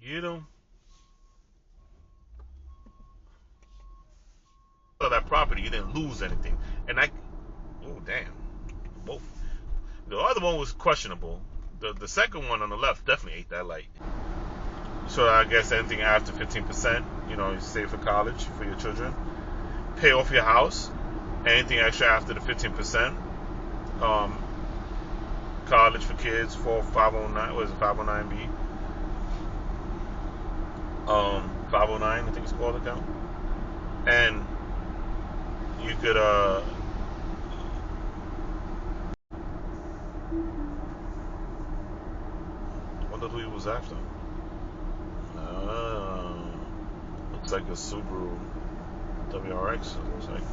You know, so that property, you didn't lose anything. And oh damn, both. The other one was questionable. The second one on the left definitely ate that light. So I guess anything after 15%, you save for college for your children. Pay off your house. Anything extra after the 15%. Um, College for kids for 509. What is it? 509B. 509, I think it's called, account. And you could wonder who he was after. Uh, Looks like a Subaru WRX. Looks like.